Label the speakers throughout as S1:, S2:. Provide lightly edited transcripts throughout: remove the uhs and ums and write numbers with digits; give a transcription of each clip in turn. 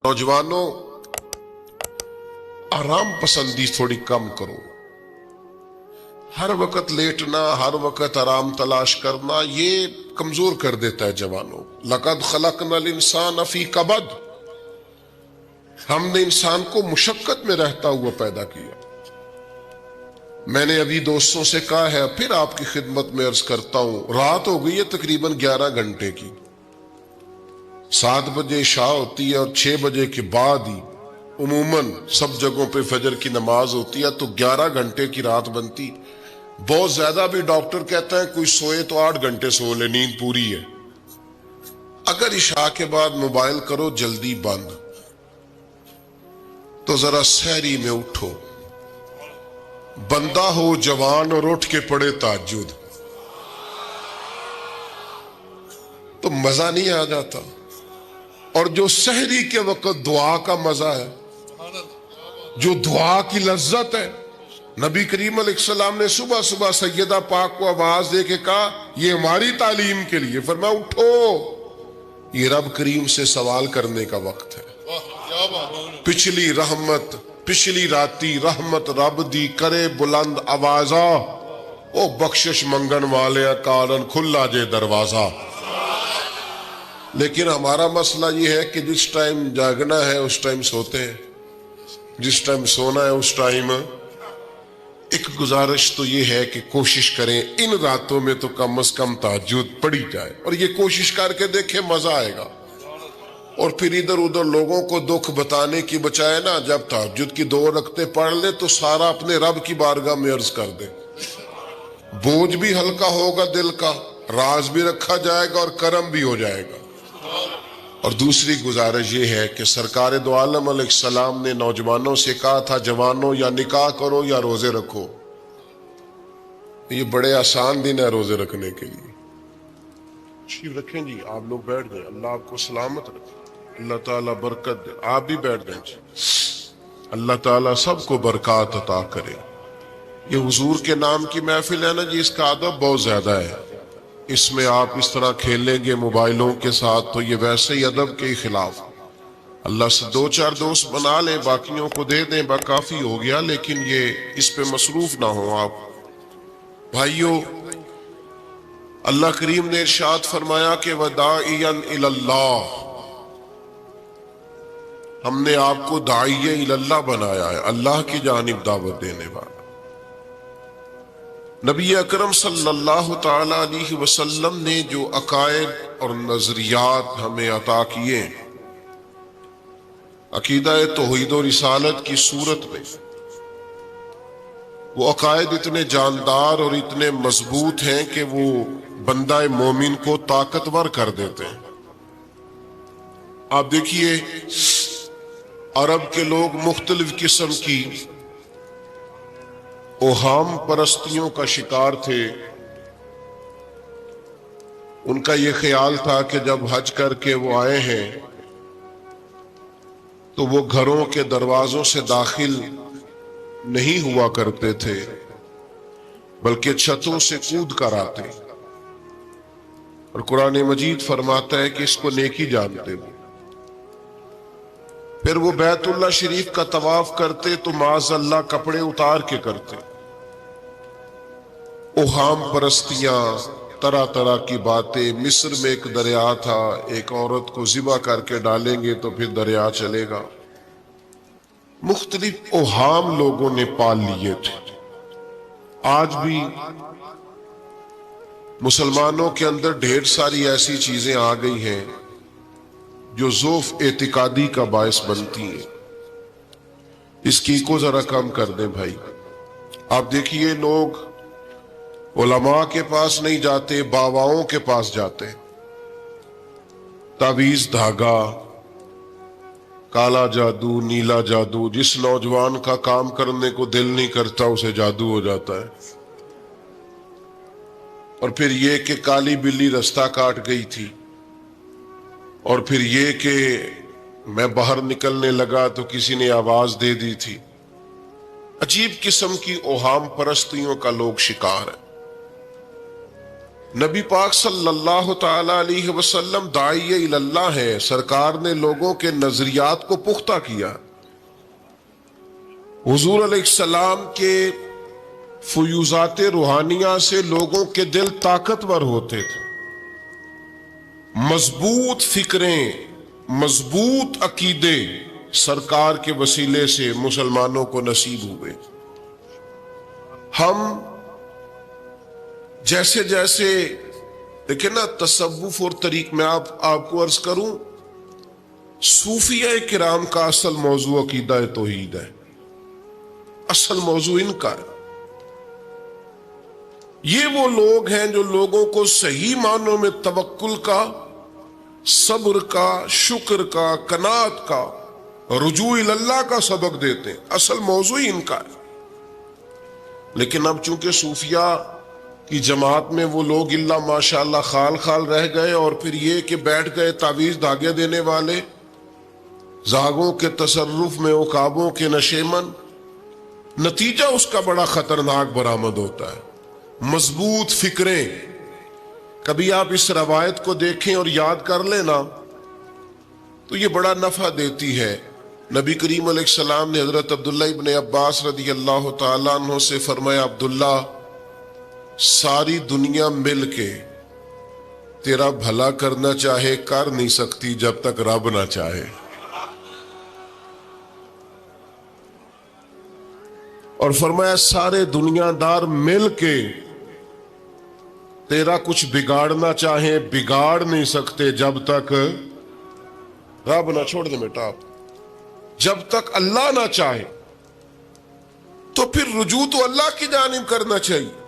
S1: نوجوانوں، آرام پسندی تھوڑی کم کرو۔ ہر وقت لیٹنا، ہر وقت آرام تلاش کرنا، یہ کمزور کر دیتا ہے جوانوں۔ لقد خلقنا الانسان فی کبد، ہم نے انسان کو مشقت میں رہتا ہوا پیدا کیا۔ میں نے ابھی دوستوں سے کہا ہے، پھر آپ کی خدمت میں عرض کرتا ہوں، رات ہو گئی ہے تقریباً 11 گھنٹے کی۔ 7 بجے عشاء ہوتی ہے اور 6 بجے کے بعد ہی عموماً سب جگہوں پہ فجر کی نماز ہوتی ہے، تو 11 گھنٹے کی رات بنتی۔ بہت زیادہ بھی ڈاکٹر کہتا ہے کوئی سوئے تو 8 گھنٹے سو لے، نیند پوری ہے۔ اگر عشاء کے بعد موبائل کرو جلدی بند، تو ذرا سحری میں اٹھو، بندہ ہو جوان اور اٹھ کے پڑھے تہجد، تو مزہ نہیں آ جاتا؟ اور جو سحری کے وقت دعا کا مزہ ہے، جو دعا کی لذت ہے، نبی کریم علیہ السلام نے صبح صبح سیدہ پاک کو آواز دے کے کہا، یہ ہماری تعلیم کے لیے، فرمایا اٹھو، یہ رب کریم سے سوال کرنے کا وقت ہے۔ پچھلی رحمت، پچھلی راتی رحمت رب دی کرے بلند آوازہ، او بخشش منگن والے کارن کھلا جے دروازہ۔ لیکن ہمارا مسئلہ یہ ہے کہ جس ٹائم جاگنا ہے اس ٹائم سوتے ہیں، جس ٹائم سونا ہے اس ٹائم۔ ایک گزارش تو یہ ہے کہ کوشش کریں ان راتوں میں تو کم از کم تہجد پڑھی جائے، اور یہ کوشش کر کے دیکھیں مزہ آئے گا۔ اور پھر ادھر ادھر لوگوں کو دکھ بتانے کی بجائے نا، جب تہجد کی 2 رکعتیں پڑھ لے تو سارا اپنے رب کی بارگاہ میں عرض کر دے، بوجھ بھی ہلکا ہوگا دل کا، راز بھی رکھا جائے گا اور کرم بھی ہو جائے گا۔ اور دوسری گزارش یہ ہے کہ سرکار دو عالم علیہ السلام نے نوجوانوں سے کہا تھا، جوانوں یا نکاح کرو یا روزے رکھو۔ یہ بڑے آسان دن ہے روزے رکھنے کے لیے۔ تشریف رکھیں جی، آپ لوگ بیٹھ جائیں، اللہ آپ کو سلامت رکھے، اللہ تعالیٰ برکت دے۔ آپ بھی بیٹھ جائیں جی، اللہ تعالیٰ سب کو برکات عطا کرے۔ یہ حضور کے نام کی محفل ہے نا جی، اس کا ادب بہت زیادہ ہے۔ اس میں آپ اس طرح کھیلیں گے موبائلوں کے ساتھ تو یہ ویسے ہی ادب کے خلاف۔ اللہ سے 2-4 دوست بنا لیں، باقیوں کو دے دیں، کافی ہو گیا، لیکن یہ اس پہ مصروف نہ ہوں آپ۔ بھائیو، اللہ کریم نے ارشاد فرمایا کہ وَدَاعِيًا إِلَى اللَّهِ، ہم نے آپ کو داعیہ اللہ بنایا ہے، اللہ کی جانب دعوت دینے والا۔ نبی اکرم صلی اللہ تعالی علیہ وسلم نے جو عقائد اور نظریات ہمیں عطا کیے، عقیدہ توحید و رسالت کی صورت میں، وہ عقائد اتنے جاندار اور اتنے مضبوط ہیں کہ وہ بندہ مومن کو طاقتور کر دیتے ہیں۔ آپ دیکھیے، عرب کے لوگ مختلف قسم کی اوہام پرستیوں کا شکار تھے۔ ان کا یہ خیال تھا کہ جب حج کر کے وہ آئے ہیں تو وہ گھروں کے دروازوں سے داخل نہیں ہوا کرتے تھے، بلکہ چھتوں سے کود کر آتے۔ اور قرآن مجید فرماتا ہے کہ اس کو نیکی جانتے ہو۔ پھر وہ بیت اللہ شریف کا طواف کرتے تو معاذ اللہ کپڑے اتار کے کرتے۔ اوہام پرستیاں، طرح طرح کی باتیں۔ مصر میں ایک دریا تھا، ایک عورت کو ذبح کر کے ڈالیں گے تو پھر دریا چلے گا۔ مختلف اوہام لوگوں نے پال لیے تھے۔ آج بھی مسلمانوں کے اندر ڈھیر ساری ایسی چیزیں آ گئی ہیں جو ضعف اعتقادی کا باعث بنتی ہیں۔ اس کی کو ذرا کم کر دیں بھائی۔ آپ دیکھیے، لوگ علماء کے پاس نہیں جاتے، باباؤں کے پاس جاتے۔ تعویذ، دھاگا، کالا جادو، نیلا جادو، جس نوجوان کا کام کرنے کو دل نہیں کرتا اسے جادو ہو جاتا ہے۔ اور پھر یہ کہ کالی بلی رستہ کاٹ گئی تھی، اور پھر یہ کہ میں باہر نکلنے لگا تو کسی نے آواز دے دی تھی۔ عجیب قسم کی اوہام پرستیوں کا لوگ شکار ہیں۔ نبی پاک صلی اللہ تعالی علیہ وسلم داعی اللہ ہے، سرکار نے لوگوں کے نظریات کو پختہ کیا۔ حضور علیہ السلام کے فیوزات روحانیہ سے لوگوں کے دل طاقتور ہوتے تھے، مضبوط فکریں، مضبوط عقیدے سرکار کے وسیلے سے مسلمانوں کو نصیب ہوئے۔ ہم جیسے جیسے دیکھیں نا، تصوف اور طریق میں آپ کو عرض کروں، صوفیہ کرام کا اصل موضوع عقیدہ توحید ہے، اصل موضوع ان کا ہے۔ یہ وہ لوگ ہیں جو لوگوں کو صحیح معنوں میں توکل کا، صبر کا، شکر کا، قناعت کا، رجوع اللہ کا سبق دیتے ہیں، اصل موضوع ان کا ہے۔ لیکن اب چونکہ صوفیہ کی جماعت میں وہ لوگ اللہ ماشاءاللہ خال خال رہ گئے، اور پھر یہ کہ بیٹھ گئے تعویذ دھاگے دینے والے، زاغوں کے تصرف میں عقابوں کے نشیمن، نتیجہ اس کا بڑا خطرناک برآمد ہوتا ہے۔ مضبوط فکریں، کبھی آپ اس روایت کو دیکھیں اور یاد کر لینا تو یہ بڑا نفع دیتی ہے۔ نبی کریم علیہ السلام نے حضرت عبداللہ ابن عباس رضی اللہ تعالیٰ عنہ سے فرمایا، عبداللہ، ساری دنیا مل کے تیرا بھلا کرنا چاہے کر نہیں سکتی جب تک رب نہ چاہے۔ اور فرمایا سارے دنیا دار مل کے تیرا کچھ بگاڑنا چاہیں بگاڑ نہیں سکتے جب تک رب نہ، چھوڑ دے بیٹا آپ، جب تک اللہ نہ چاہے۔ تو پھر رجوع تو اللہ کی جانب کرنا چاہیے۔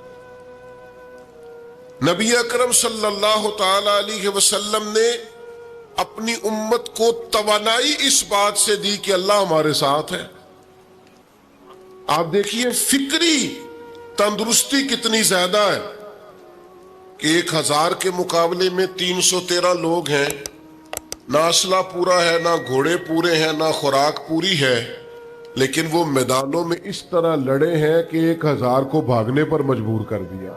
S1: نبی اکرم صلی اللہ تعالی علیہ وسلم نے اپنی امت کو توانائی اس بات سے دی کہ اللہ ہمارے ساتھ ہے۔ آپ دیکھیے فکری تندرستی کتنی زیادہ ہے کہ 1000 کے مقابلے میں 313 لوگ ہیں، نہ اسلحہ پورا ہے، نہ گھوڑے پورے ہیں، نہ خوراک پوری ہے، لیکن وہ میدانوں میں اس طرح لڑے ہیں کہ 1000 کو بھاگنے پر مجبور کر دیا۔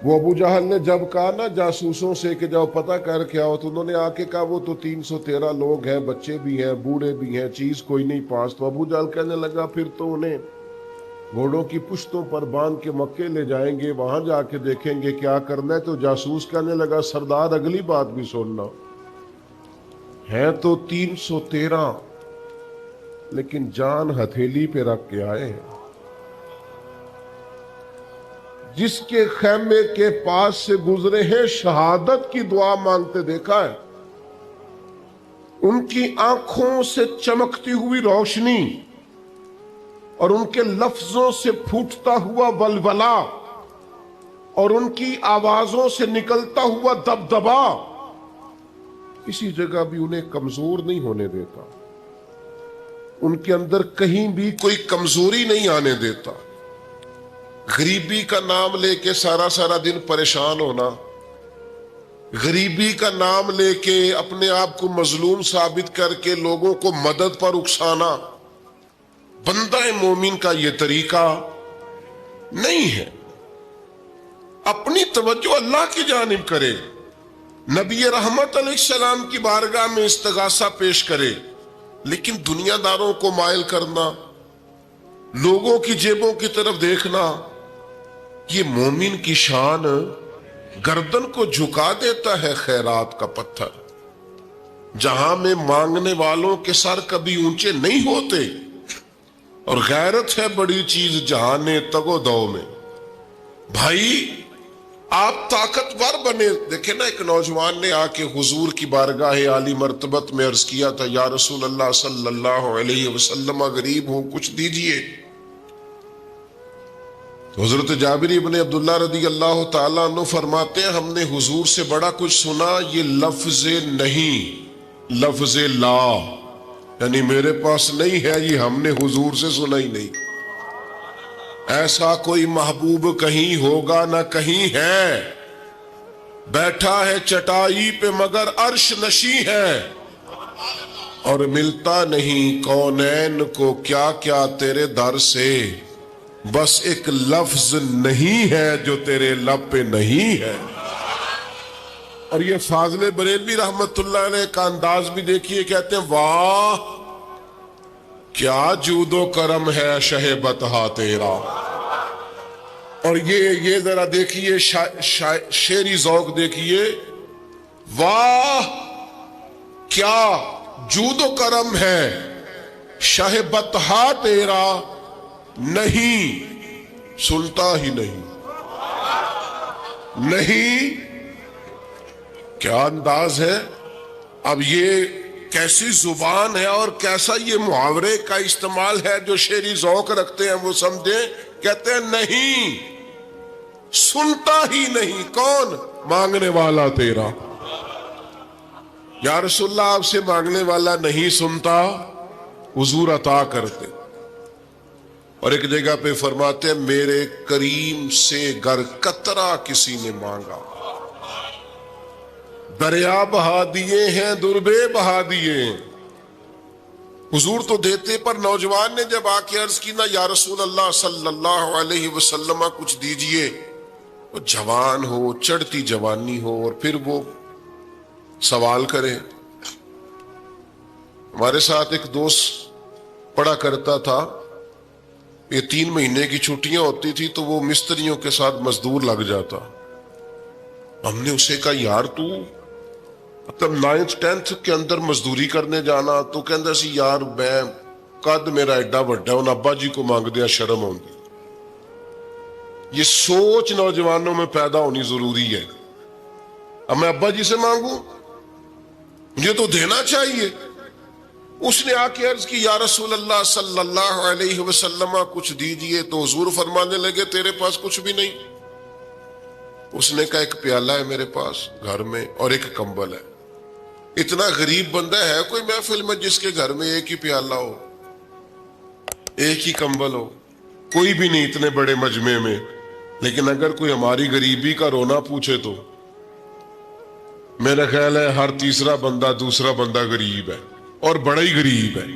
S1: وہ ابو جہل نے جب کہا نا جاسوسوں سے کہ جاؤ پتہ کر کے آؤ، تو انہوں نے آ کے کہا وہ تو 313 لوگ ہیں، بچے بھی ہیں، بوڑھے بھی ہیں، چیز کوئی نہیں پاس۔ تو ابو جہل کہنے لگا پھر تو انہیں گھوڑوں کی پشتوں پر باندھ کے مکے لے جائیں گے، وہاں جا کے دیکھیں گے کیا کرنا ہے۔ تو جاسوس کہنے لگا سردار اگلی بات بھی سننا، ہے تو 313 لیکن جان ہتھیلی پہ رکھ کے آئے ہیں۔ جس کے خیمے کے پاس سے گزرے ہیں شہادت کی دعا مانگتے دیکھا ہے، ان کی آنکھوں سے چمکتی ہوئی روشنی اور ان کے لفظوں سے پھوٹتا ہوا ولولہ اور ان کی آوازوں سے نکلتا ہوا دبدبا کسی جگہ بھی انہیں کمزور نہیں ہونے دیتا، ان کے اندر کہیں بھی کوئی کمزوری نہیں آنے دیتا۔ غریبی کا نام لے کے سارا سارا دن پریشان ہونا، غریبی کا نام لے کے اپنے آپ کو مظلوم ثابت کر کے لوگوں کو مدد پر اکسانا، بندہ مومن کا یہ طریقہ نہیں ہے۔ اپنی توجہ اللہ کی جانب کرے، نبی رحمت علیہ السلام کی بارگاہ میں استغاثہ پیش کرے، لیکن دنیا داروں کو مائل کرنا، لوگوں کی جیبوں کی طرف دیکھنا، یہ مومن کی شان گردن کو جھکا دیتا ہے خیرات کا پتھر۔ جہاں میں مانگنے والوں کے سر کبھی اونچے نہیں ہوتے، اور غیرت ہے بڑی چیز جہانے تگو دو میں۔ بھائی آپ طاقتور بنے۔ دیکھیں نا، ایک نوجوان نے آ کے حضور کی بارگاہ عالی مرتبت میں عرض کیا تھا، یا رسول اللہ صلی اللہ علیہ وسلم، غریب ہوں کچھ دیجئے۔ حضرت جابر ابن عبداللہ رضی اللہ تعالیٰ عنہ فرماتے ہیں، ہم نے حضور سے بڑا کچھ سنا، یہ لفظ نہیں، لفظ لا، یعنی میرے پاس نہیں ہے، یہ ہم نے حضور سے سنا ہی نہیں۔ ایسا کوئی محبوب کہیں ہوگا نہ کہیں ہے، بیٹھا ہے چٹائی پہ مگر عرش نشیں ہے، اور ملتا نہیں کونین کو کیا کیا تیرے در سے بس ایک لفظ نہیں ہے جو تیرے لب پہ نہیں ہے. اور یہ فاضل بریلوی رحمت اللہ علیہ کا انداز بھی دیکھیے, کہتے ہیں واہ کیا جود و کرم ہے شہ بطحا تیرا. اور یہ ذرا دیکھیے شعری ذوق دیکھیے, واہ کیا جود و کرم ہے شہ بطحا تیرا, نہیں سنتا ہی نہیں. نہیں, کیا انداز ہے. اب یہ کیسی زبان ہے اور کیسا یہ محاورے کا استعمال ہے. جو شعری ذوق رکھتے ہیں وہ سمجھیں, کہتے ہیں نہیں سنتا ہی نہیں. کون؟ مانگنے والا تیرا. یا رسول اللہ آپ سے مانگنے والا نہیں سنتا, حضور عطا کرتے. اور ایک جگہ پہ فرماتے ہیں میرے کریم سے گر قطرہ کسی نے مانگا, دریا بہا دیے ہیں دربے بہا دیے ہیں. حضور تو دیتے, پر نوجوان نے جب آ کے عرض کی نا یا رسول اللہ صلی اللہ علیہ وسلم کچھ دیجئے, وہ جوان ہو, چڑھتی جوانی ہو, اور پھر وہ سوال کرے. ہمارے ساتھ ایک دوست پڑھا کرتا تھا, یہ 3 مہینے کی چھٹیاں ہوتی تھی تو وہ مستریوں کے ساتھ مزدور لگ جاتا. ہم نے اسے کہا یار تو مطلب 9th 10th کے اندر مزدوری کرنے جانا, تو کہندا سی یار میں قد میرا ایڈا بڑا ہے, ابا جی کو مانگ دیا شرم ہوندی. یہ سوچ نوجوانوں میں پیدا ہونی ضروری ہے. اب میں ابا جی سے مانگوں, مجھے تو دینا چاہیے. اس نے آ کے عرض کی یا رسول اللہ صلی اللہ علیہ وسلم کچھ دیجئے, تو حضور فرمانے لگے تیرے پاس کچھ بھی نہیں. اس نے کہا ایک پیالہ ہے میرے پاس گھر میں اور ایک کمبل ہے. اتنا غریب بندہ ہے کوئی محفل میں جس کے گھر میں ایک ہی پیالہ ہو, ایک ہی کمبل ہو؟ کوئی بھی نہیں اتنے بڑے مجمع میں. لیکن اگر کوئی ہماری غریبی کا رونا پوچھے تو میرا خیال ہے ہر تیسرا بندہ دوسرا بندہ غریب ہے, اور بڑا ہی غریب ہے.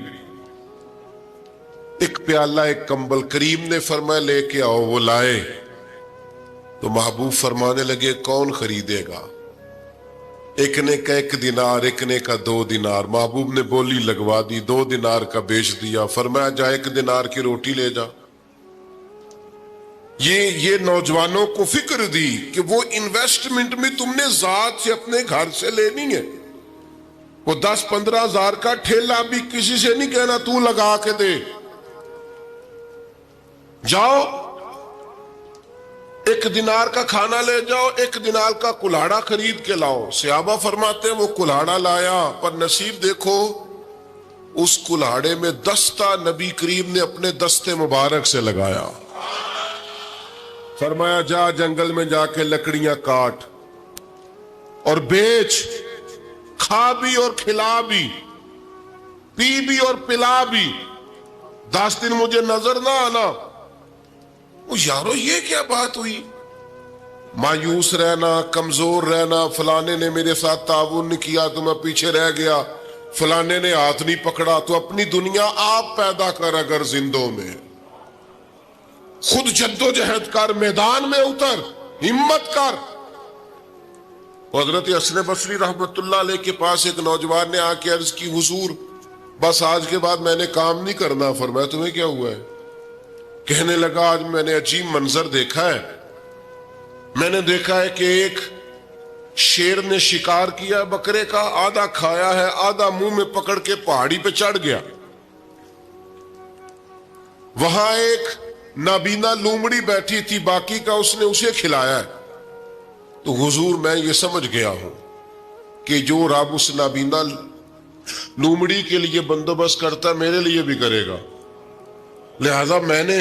S1: ایک پیالہ ایک کمبل. کریم نے فرمایا لے کے آؤ. وہ لائے تو محبوب فرمانے لگے کون خریدے گا؟ ایک نے کہا 1 دینار, ایک نے کہا 2 دینار. محبوب نے بولی لگوا دی, 2 دینار کا بیچ دیا. فرمایا جا 1 دینار کی روٹی لے جا. یہ نوجوانوں کو فکر دی کہ وہ انویسٹمنٹ میں تم نے ذات سے اپنے گھر سے لینی ہے. وہ 10-15 ہزار کا ٹھیلا بھی کسی سے نہیں کہنا تو لگا کے دے. جاؤ 1 دینار کا کھانا لے جاؤ, 1 دینار کا کلاڑا خرید کے لاؤ. صحابہ فرماتے ہیں وہ کلاڑا لایا, پر نصیب دیکھو اس کلاڑے میں دستہ نبی کریم نے اپنے دستے مبارک سے لگایا. فرمایا جا جنگل میں جا کے لکڑیاں کاٹ اور بیچ, کھا بھی اور کھلا بھی, پی بھی اور پلا بھی, 10 دن مجھے نظر نہ آنا. وہ یارو یہ کیا بات ہوئی؟ مایوس رہنا, کمزور رہنا, فلانے نے میرے ساتھ تعاون نہیں کیا تو میں پیچھے رہ گیا, فلانے نے ہاتھ نہیں پکڑا. تو اپنی دنیا آپ پیدا کر, اگر زندوں میں خود جد و جہد کر, میدان میں اتر, ہمت کر. حضرت حسن بصری رحمت اللہ علیہ کے پاس ایک نوجوان نے آ کے عرض کی حضور بس آج کے بعد میں نے کام نہیں کرنا. فرمایا تمہیں کیا ہوا ہے؟ کہنے لگا آج میں نے عجیب منظر دیکھا ہے. میں نے دیکھا ہے کہ ایک شیر نے شکار کیا بکرے کا, آدھا کھایا ہے, آدھا منہ میں پکڑ کے پہاڑی پہ چڑھ گیا. وہاں ایک نابینا لومڑی بیٹھی تھی, باقی کا اس نے اسے کھلایا ہے. تو حضور میں یہ سمجھ گیا ہوں کہ جو رب اس نابینا لومڑی کے لیے بندوبست کرتا ہے میرے لیے بھی کرے گا, لہذا میں نے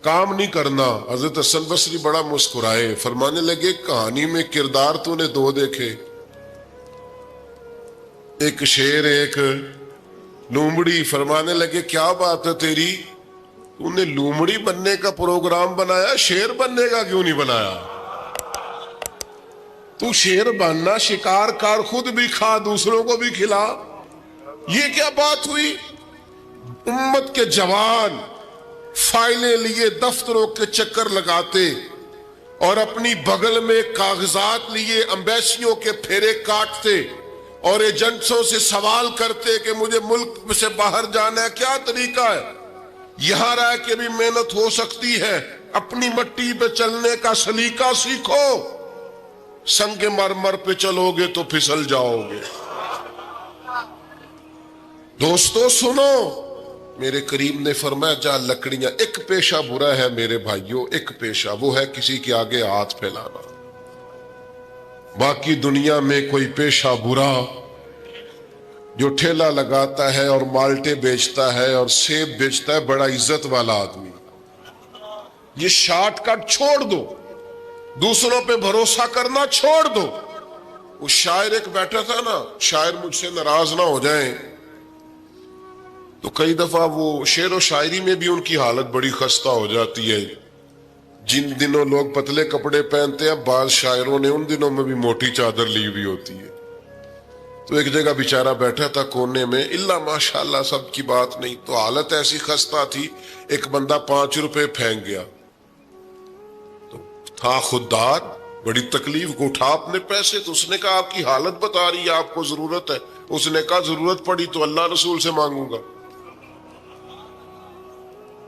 S1: کام نہیں کرنا. حضرت حسن بصری بڑا مسکرائے, فرمانے لگے کہانی میں کردار تو نے 2 دیکھے, ایک شیر ایک لومڑی. فرمانے لگے کیا بات ہے تیری, تو نے لومڑی بننے کا پروگرام بنایا, شیر بننے کا کیوں نہیں بنایا؟ تو شیر بننا, شکار کر, خود بھی کھا دوسروں کو بھی کھلا. یہ کیا بات ہوئی؟ امت کے جوان فائلیں لیے دفتروں کے چکر لگاتے اور اپنی بغل میں کاغذات لیے ایمبیسیوں کے پھیرے کاٹتے اور ایجنٹوں سے سوال کرتے کہ مجھے ملک سے باہر جانا ہے، کیا طریقہ ہے؟ یہاں رہ کے بھی محنت ہو سکتی ہے، اپنی مٹی پہ چلنے کا سلیقہ سیکھو، سنگ مرمر پہ چلو گے تو پھسل جاؤ گے۔ دوستو سنو، میرے کریم نے فرمایا جا لکڑیاں، ایک پیشہ برا ہے میرے بھائیوں، ایک پیشہ، وہ ہے کسی کے آگے ہاتھ پھیلانا۔ باقی دنیا میں کوئی پیشہ برا جو ٹھیلا لگاتا ہے اور مالٹے بیچتا ہے اور سیب بیچتا ہے، بڑا عزت والا آدمی، یہ شارٹ کٹ چھوڑ دو، دوسروں پہ بھروسہ کرنا چھوڑ دو۔ وہ شاعر ایک بیٹھا تھا نا، شاعر مجھ سے ناراض نہ ہو جائیں، تو کئی دفعہ وہ شعر و شاعری میں بھی ان کی حالت بڑی خستہ ہو جاتی ہے۔ جن دنوں لوگ پتلے کپڑے پہنتے ہیں، بعض شاعروں نے ان دنوں میں بھی موٹی چادر لی ہوئی ہوتی ہے۔ تو ایک جگہ بیچارہ بیٹھا تھا کونے میں، اللہ ماشاءاللہ سب کی بات نہیں، تو حالت ایسی خستہ تھی، ایک بندہ 5 روپے پھینک گیا، تو تھا خوددار، بڑی تکلیف کو اٹھا اپنے پیسے، تو اس نے کہا آپ کی حالت بتا رہی ہے، آپ کو ضرورت ہے؟ اس نے کہا ضرورت پڑی تو اللہ رسول سے مانگوں گا،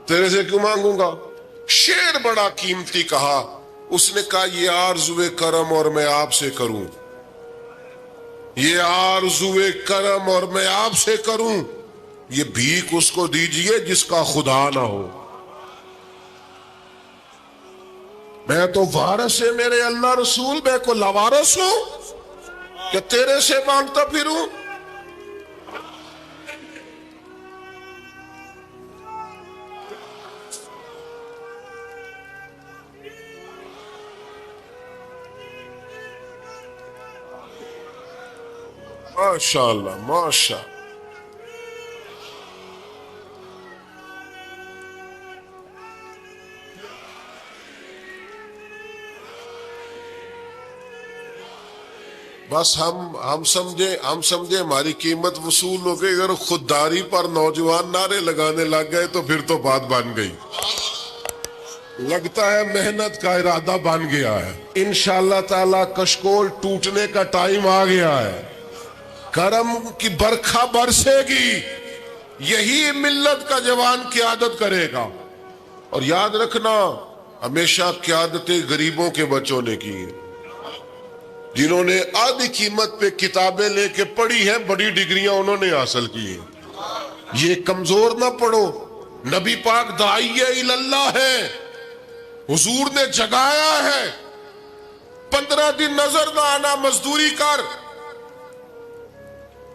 S1: تیرے سے کیوں مانگوں گا؟ شعر بڑا قیمتی کہا، اس نے کہا یہ آرزوئے کرم اور میں آپ سے کروں، یہ آرزوئے کرم اور میں آپ سے کروں، یہ بھیک اس کو دیجئے جس کا خدا نہ ہو۔ میں تو وارث ہے میرے اللہ رسول، میں کو لاوارث ہوں کہ تیرے سے مانگتا پھروں؟ ماشاءاللہ ماشاء بس ہم سمجھے ہماری قیمت وصول ہو گئی، اگر خودداری پر نوجوان نعرے لگانے لگ گئے تو پھر تو بات بن گئی، لگتا ہے محنت کا ارادہ بن گیا ہے۔ انشاءاللہ تعالی کشکول ٹوٹنے کا ٹائم آ گیا ہے، کرم کی برکھا برسے گی، یہی ملت کا جوان قیادت کرے گا۔ اور یاد رکھنا، ہمیشہ قیادتیں غریبوں کے بچوں نے کی ہیں، جنہوں نے آدھی قیمت پہ کتابیں لے کے پڑھی ہیں، بڑی ڈگریاں انہوں نے حاصل کی ہیں۔ یہ کمزور نہ پڑھو، نبی پاک داعی اللہ ہے، حضور نے جگایا ہے، 15 دن نظر نہ آنا، مزدوری کر۔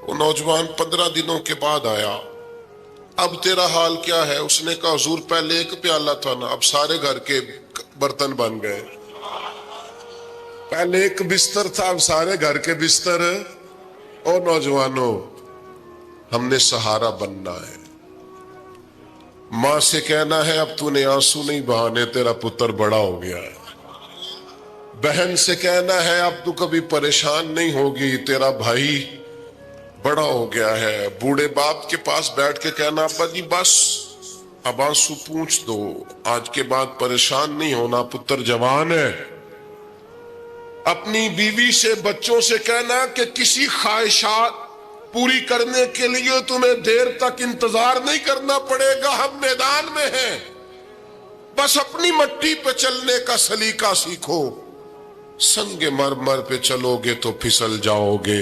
S1: وہ نوجوان 15 دنوں کے بعد آیا، اب تیرا حال کیا ہے؟ اس نے کہا حضور پہلے ایک پیالہ تھا نا، اب سارے گھر کے برتن بن گئے، پہلے ایک بستر تھا اب سارے گھر کے بستر۔ اور نوجوانوں، ہم نے سہارا بننا ہے، ماں سے کہنا ہے اب تو نے آنسو نہیں بہانے، تیرا پتر بڑا ہو گیا ہے، بہن سے کہنا ہے اب تو کبھی پریشان نہیں ہوگی، تیرا بھائی بڑا ہو گیا ہے، بوڑھے باپ کے پاس بیٹھ کے کہنا ابا جی بس اب آنسو پونچھ دو، آج کے بعد پریشان نہیں ہونا، پتر جوان ہے۔ اپنی بیوی سے بچوں سے کہنا کہ کسی خواہشات پوری کرنے کے لیے تمہیں دیر تک انتظار نہیں کرنا پڑے گا، ہم میدان میں ہیں، بس اپنی مٹی پہ چلنے کا سلیقہ سیکھو، سنگ مرمر پہ چلو گے تو پھسل جاؤ گے۔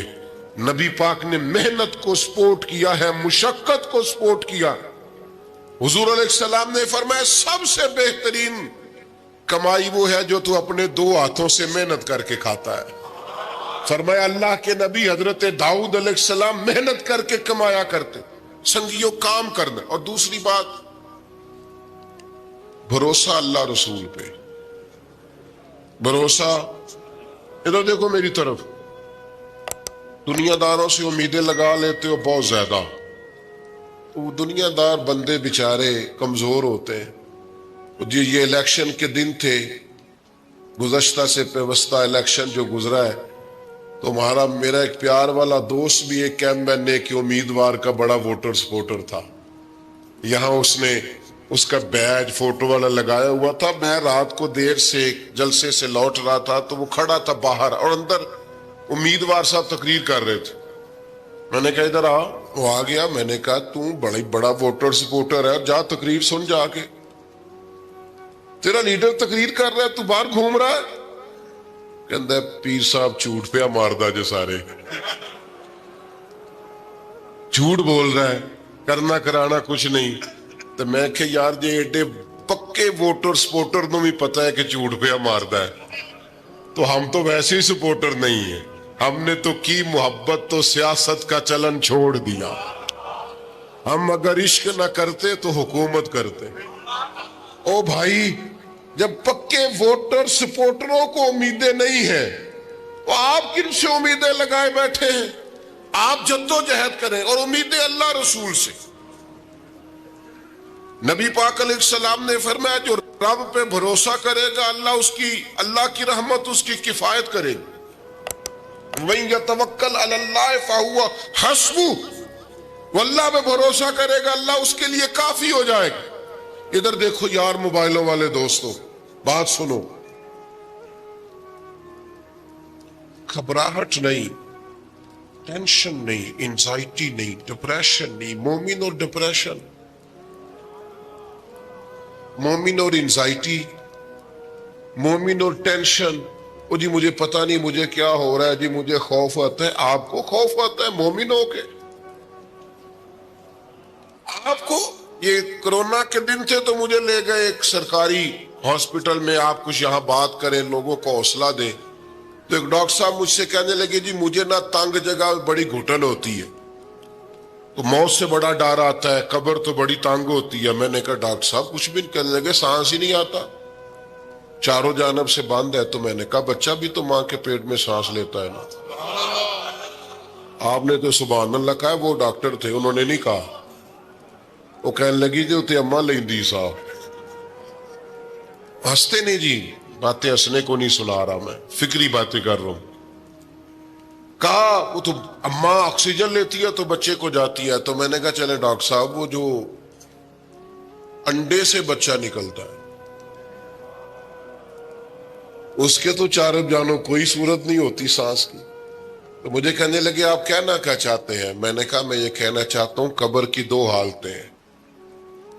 S1: نبی پاک نے محنت کو سپورٹ کیا ہے، مشقت کو سپورٹ کیا۔ حضور علیہ السلام نے فرمایا سب سے بہترین کمائی وہ ہے جو تو اپنے 2 ہاتھوں سے محنت کر کے کھاتا ہے۔ فرمایا اللہ کے نبی حضرت داؤد علیہ السلام محنت کر کے کمایا کرتے، سنگیوں کام کرنا۔ اور دوسری بات، بھروسہ اللہ رسول پہ، بھروسہ، ادھر دیکھو میری طرف، دنیا داروں سے امیدیں لگا لیتے ہو بہت زیادہ، وہ دنیا دار بندے بیچارے کمزور ہوتے ہیں۔ جی یہ الیکشن کے دن تھے، گزشتہ سے پیوستہ الیکشن جو گزرا ہے، تو میرا ایک پیار والا دوست بھی ایک کیمپ بننے کے امیدوار کا بڑا ووٹر سپورٹر تھا، یہاں اس نے اس کا بیج فوٹو والا لگایا ہوا تھا. میں رات کو دیر سے جلسے سے لوٹ رہا تھا تو وہ کھڑا تھا باہر اور اندر امیدوار صاحب تقریر کر رہے تھے. میں نے کہا ادھر آ. وہ آ گیا. میں نے کہا تو بڑا ووٹر سپورٹر ہے, جا تقریر سن جا کے. تیرا لیڈر تقریر کر رہا ہے, تو باہر گھوم رہا ہے. کہندا ہے پیر صاحب جھوٹ پہ ماردا جے سارے, جھوٹ بول رہا ہے, کرنا کرانا کچھ نہیں. تو میں کہ یار جی ایڈے پکے ووٹر سپورٹر نو بھی پتا ہے کہ جھوٹ پہ ماردا ہے, تو ہم تو ویسے ہی سپورٹر نہیں ہیں. ہم نے تو کی محبت تو سیاست کا چلن چھوڑ دیا. ہم اگر عشق نہ کرتے تو حکومت کرتے. او بھائی, جب پکے ووٹر سپورٹروں کو امیدیں نہیں ہیں تو آپ کن سے امیدیں لگائے بیٹھے ہیں؟ آپ جدوجہد کریں اور امیدیں اللہ رسول سے. نبی پاک علیہ السلام نے فرمایا جو رب پہ بھروسہ کرے گا اللہ کی رحمت اس کی کفایت کرے گی. وَإِن يَتَوَكَّلْ عَلَى اللَّهِ فَهُوَ حَسْبُهُ, وہ اللہ پہ بھروسہ کرے گا اللہ اس کے لیے کافی ہو جائے گا. ادھر دیکھو یار موبائلوں والے دوستو, بات سنو. گھبراہٹ نہیں, ٹینشن نہیں, انزائٹی نہیں, ڈپریشن نہیں. مومن اور ڈپریشن, مومن اور انزائٹی, مومن اور ٹینشن. او جی مجھے پتہ نہیں مجھے کیا ہو رہا ہے, جی مجھے خوف آتا ہے. آپ کو خوف آتا ہے مومن ہو کے؟ آپ کو یہ کرونا کے دن تھے تو مجھے لے گئے ایک سرکاری ہاسپٹل میں, آپ کچھ یہاں بات کریں, لوگوں کو حوصلہ دیں. تو ایک ڈاکٹر صاحب مجھ سے کہنے لگے جی مجھے نہ تنگ جگہ بڑی گھٹن ہوتی ہے, تو موت سے بڑا ڈر آتا ہے, قبر تو بڑی تنگ ہوتی ہے. میں نے کہا ڈاکٹر صاحب کچھ بھی. کہنے لگے سانس ہی نہیں آتا, چاروں جانب سے بند ہے. تو میں نے کہا بچہ بھی تو ماں کے پیٹ میں سانس لیتا ہے نا. آپ نے تو سبحان اللہ کہا. وہ ڈاکٹر تھے, انہوں نے نہیں کہا. وہ کہنے لگی جو تے اماں لیندی صاحب. ہنستے نہیں جی, باتیں ہنسنے کو نہیں سنا رہا میں, فکری باتیں کر رہا ہوں. کہا وہ تو اماں آکسیجن لیتی ہے تو بچے کو جاتی ہے. تو میں نے کہا چلے ڈاکٹر صاحب وہ جو انڈے سے بچہ نکلتا ہے اس کے تو چاروں جانوں کوئی صورت نہیں ہوتی سانس کی. تو مجھے کہنے لگے آپ کہنا کیا چاہتے ہیں؟ میں نے کہا میں یہ کہنا چاہتا ہوں قبر کی دو حالتیں ہیں.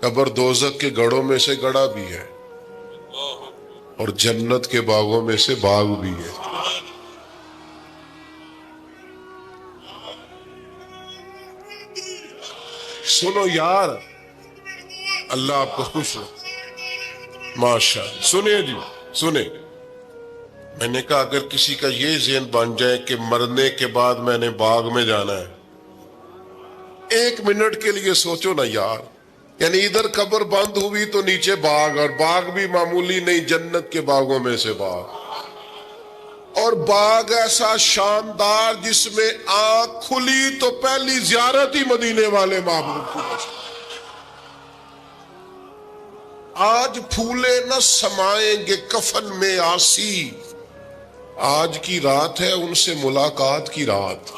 S1: قبر دوزخ کے گڑھوں میں سے گڑھا بھی ہے اور جنت کے باغوں میں سے باغ بھی ہے. سنو یار, اللہ آپ کو خوش ہو. ماشاء اللہ. سنیں جی سنیں. میں نے کہا اگر کسی کا یہ ذہن بن جائے کہ مرنے کے بعد میں نے باغ میں جانا ہے, ایک منٹ کے لیے سوچو نا یار. یعنی ادھر قبر بند ہوئی تو نیچے باغ, اور باغ بھی معمولی نہیں, جنت کے باغوں میں سے باغ. اور باغ ایسا شاندار جس میں آنکھ کھلی تو پہلی زیارت ہی مدینے والے محبوب کی. آج پھولے نہ سمائیں گے کفن میں آسی, آج کی رات ہے ان سے ملاقات کی رات.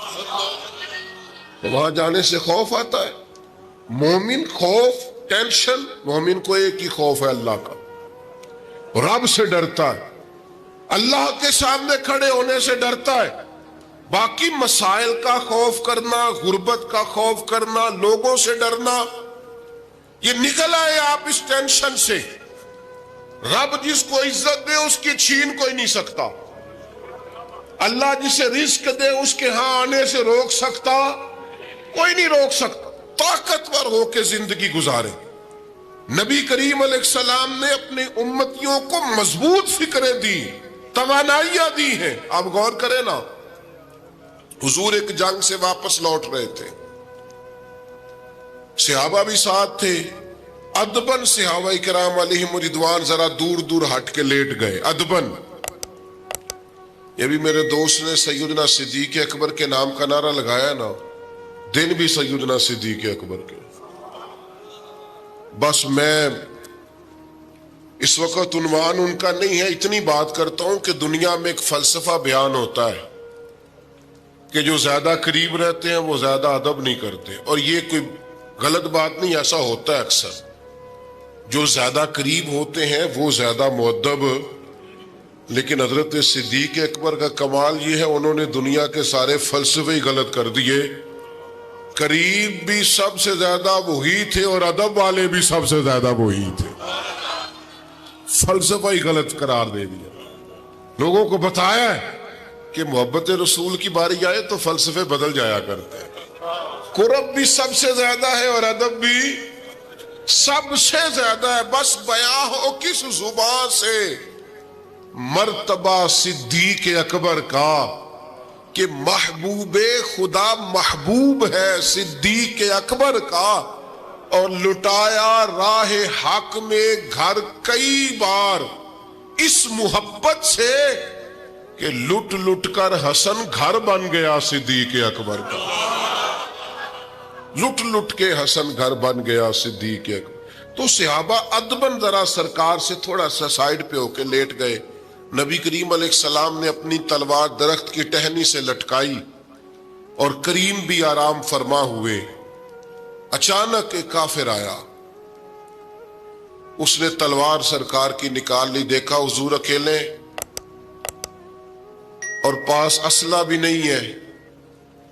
S1: وہاں جانے سے خوف آتا ہے. مومن خوف ٹینشن, مومن کو ایک ہی خوف ہے اللہ کا, رب سے ڈرتا ہے, اللہ کے سامنے کھڑے ہونے سے ڈرتا ہے. باقی مسائل کا خوف کرنا, غربت کا خوف کرنا, لوگوں سے ڈرنا, یہ نکل آئے آپ اس ٹینشن سے. رب جس کو عزت دے اس کی چھین کوئی نہیں سکتا. اللہ جسے رزق دے اس کے ہاں آنے سے روک سکتا کوئی نہیں روک سکتا. طاقتور ہو کے زندگی گزارے. نبی کریم علیہ السلام نے اپنی امتیوں کو مضبوط فکریں دی, توانائیاں دی ہیں. آپ غور کریں نا, حضور ایک جنگ سے واپس لوٹ رہے تھے, صحابہ بھی ساتھ تھے. ادبن صحابہ کرام علیہم رضوان ذرا دور دور ہٹ کے لیٹ گئے, ادبن. یہ بھی میرے دوست نے سیدنا صدیق اکبر کے نام کا نعرہ لگایا نا, دن بھی سیدنا صدیق اکبر کے. بس میں اس وقت عنوان ان کا نہیں ہے, اتنی بات کرتا ہوں کہ دنیا میں ایک فلسفہ بیان ہوتا ہے کہ جو زیادہ قریب رہتے ہیں وہ زیادہ ادب نہیں کرتے, اور یہ کوئی غلط بات نہیں, ایسا ہوتا ہے اکثر. جو زیادہ قریب ہوتے ہیں وہ زیادہ مؤدب. لیکن حضرت صدیق اکبر کا کمال یہ ہے انہوں نے دنیا کے سارے فلسفے ہی غلط کر دیے. قریب بھی سب سے زیادہ وہی تھے اور ادب والے بھی سب سے زیادہ وہی تھے. فلسفہ ہی غلط قرار دے دیا. لوگوں کو بتایا ہے کہ محبت رسول کی باری آئے تو فلسفے بدل جایا کرتے ہیں. قرب بھی سب سے زیادہ ہے اور ادب بھی سب سے زیادہ ہے. بس بیان ہو کس زبان سے مرتبہ صدیق اکبر کا کہ محبوب خدا محبوب ہے صدیق اکبر کا. اور لٹایا راہ حق میں گھر کئی بار اس محبت سے کہ لٹ لٹ کر حسن گھر بن گیا صدیق اکبر کا. لٹ لٹ کے حسن گھر بن گیا صدیق اکبر. تو صحابہ ادباً ذرا سرکار سے تھوڑا سا سائیڈ پہ ہو کے لیٹ گئے. نبی کریم علیہ السلام نے اپنی تلوار درخت کی ٹہنی سے لٹکائی اور کریم بھی آرام فرما ہوئے. اچانک ایک کافر آیا. اس نے تلوار سرکار کی نکال لی. دیکھا حضور اکیلے اور پاس اسلحہ بھی نہیں ہے.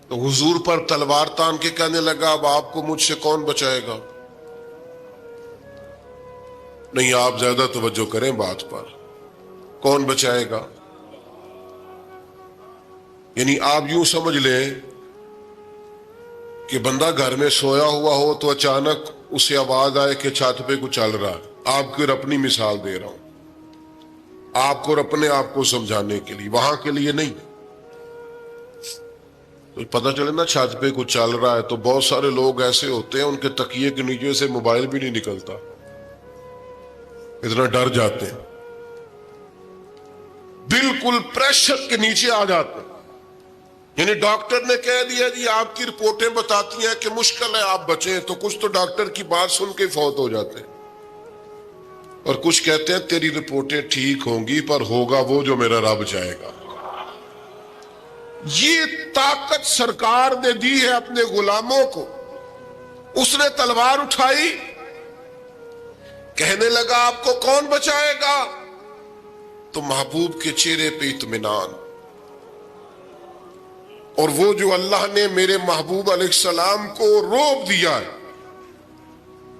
S1: تو حضور پر تلوار تان کے کہنے لگا اب آپ کو مجھ سے کون بچائے گا. نہیں آپ زیادہ توجہ کریں بات پر. کون بچائے گا یعنی آپ یوں سمجھ لیں کہ بندہ گھر میں سویا ہوا ہو تو اچانک اسے آواز آئے کہ چھت پہ کچھ چل رہا ہے. آپ کو اپنی مثال دے رہا ہوں آپ کو اور اپنے آپ کو سمجھانے کے لیے, وہاں کے لیے نہیں. تو پتہ چلے نا چھت پہ کچھ چل رہا ہے تو بہت سارے لوگ ایسے ہوتے ہیں ان کے تکیے کے نیچے سے موبائل بھی نہیں نکلتا, اتنا ڈر جاتے ہیں, بالکل پریشر کے نیچے آ جاتے ہیں. یعنی ڈاکٹر نے کہہ دیا جی آپ کی رپورٹیں بتاتی ہیں کہ مشکل ہے آپ بچیں, تو کچھ تو ڈاکٹر کی بات سن کے فوت ہو جاتے ہیں اور کچھ کہتے ہیں تیری رپورٹیں ٹھیک ہوں گی پر ہوگا وہ جو میرا رب چاہے گا. یہ طاقت سرکار نے دی ہے اپنے غلاموں کو. اس نے تلوار اٹھائی, کہنے لگا آپ کو کون بچائے گا. تو محبوب کے چہرے پہ اطمینان, اور وہ جو اللہ نے میرے محبوب علیہ السلام کو روب دیا ہے,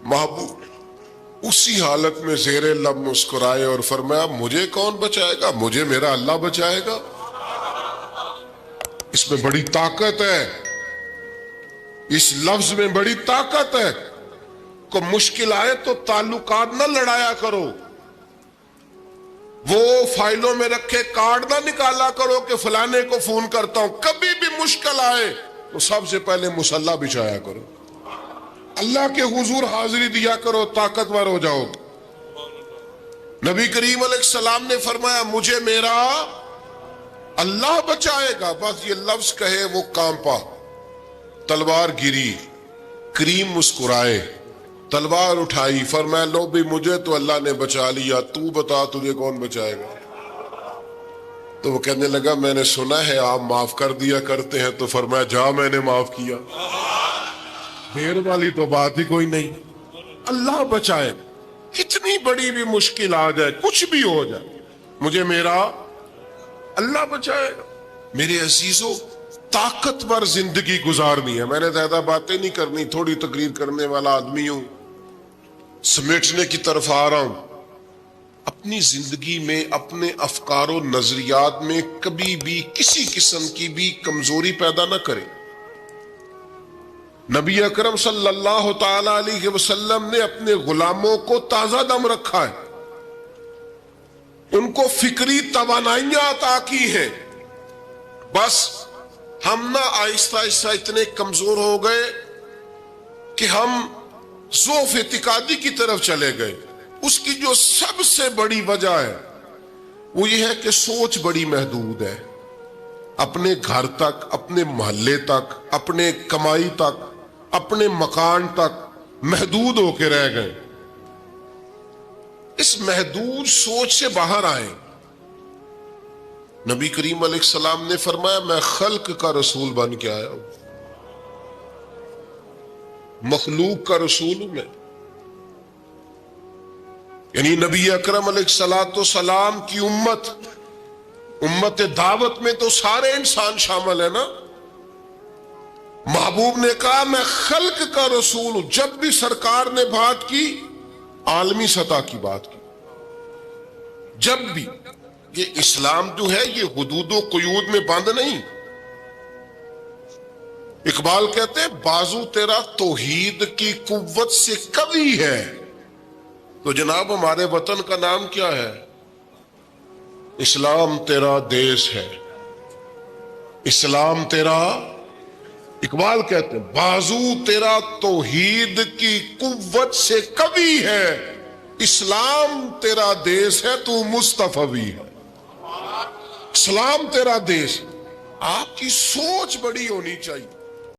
S1: محبوب اسی حالت میں زیر لب مسکرائے اور فرمایا مجھے کون بچائے گا, مجھے میرا اللہ بچائے گا. اس میں بڑی طاقت ہے, اس لفظ میں بڑی طاقت ہے. کو مشکل آئے تو تعلقات نہ لڑایا کرو, وہ فائلوں میں رکھے کارڈ نہ نکالا کرو کہ فلانے کو فون کرتا ہوں. کبھی بھی مشکل آئے تو سب سے پہلے مصلی بچھایا کرو, اللہ کے حضور حاضری دیا کرو, طاقتور ہو جاؤ. نبی کریم علیہ السلام نے فرمایا مجھے میرا اللہ بچائے گا. بس یہ لفظ کہے وہ کانپا, تلوار گری, کریم مسکرائے, تلوار اٹھائی, فرمایا لو بھی مجھے تو اللہ نے بچا لیا, تو بتا تجھے کون بچائے گا. تو وہ کہنے لگا میں نے سنا ہے آپ معاف کر دیا کرتے ہیں. تو فرمایا جا میں نے معاف کیا. دیر والی تو بات ہی کوئی نہیں, اللہ بچائے. کتنی بڑی بھی مشکل آ جائے, کچھ بھی ہو جائے, مجھے میرا اللہ بچائے گا. میرے عزیزوں طاقتور زندگی گزارنی ہے. میں نے زیادہ باتیں نہیں کرنی, تھوڑی تقریر کرنے والا آدمی ہوں, سمیٹنے کی طرف آ رہا ہوں. اپنی زندگی میں اپنے افکار و نظریات میں کبھی بھی کسی قسم کی بھی کمزوری پیدا نہ کریں. نبی اکرم صلی اللہ تعالی علیہ وسلم نے اپنے غلاموں کو تازہ دم رکھا ہے, ان کو فکری توانائیاں عطا کی ہیں. بس ہم نہ آہستہ آہستہ اتنے کمزور ہو گئے کہ ہم ضعف اعتقادی کی طرف چلے گئے. اس کی جو سب سے بڑی وجہ ہے وہ یہ ہے کہ سوچ بڑی محدود ہے. اپنے گھر تک, اپنے محلے تک, اپنے کمائی تک, اپنے مکان تک محدود ہو کے رہ گئے. اس محدود سوچ سے باہر آئیں. نبی کریم علیہ السلام نے فرمایا میں خلق کا رسول بن کے آیا ہوں, مخلوق کا رسول ہوں میں. یعنی نبی اکرم علیہ السلام کی امت دعوت میں تو سارے انسان شامل ہیں نا. محبوب نے کہا میں خلق کا رسول ہوں. جب بھی سرکار نے بات کی عالمی سطح کی بات کی. جب بھی یہ اسلام جو ہے یہ حدود و قیود میں بند نہیں. اقبال کہتے ہیں بازو تیرا توحید کی قوت سے قوی ہے. تو جناب ہمارے وطن کا نام کیا ہے؟ اسلام تیرا دیس ہے. اسلام تیرا، اقبال کہتے ہیں بازو تیرا توحید کی قوت سے قوی ہے. اسلام تیرا دیس ہے تو مصطفی ہے. اسلام تیرا دیس. آپ کی سوچ بڑی ہونی چاہیے.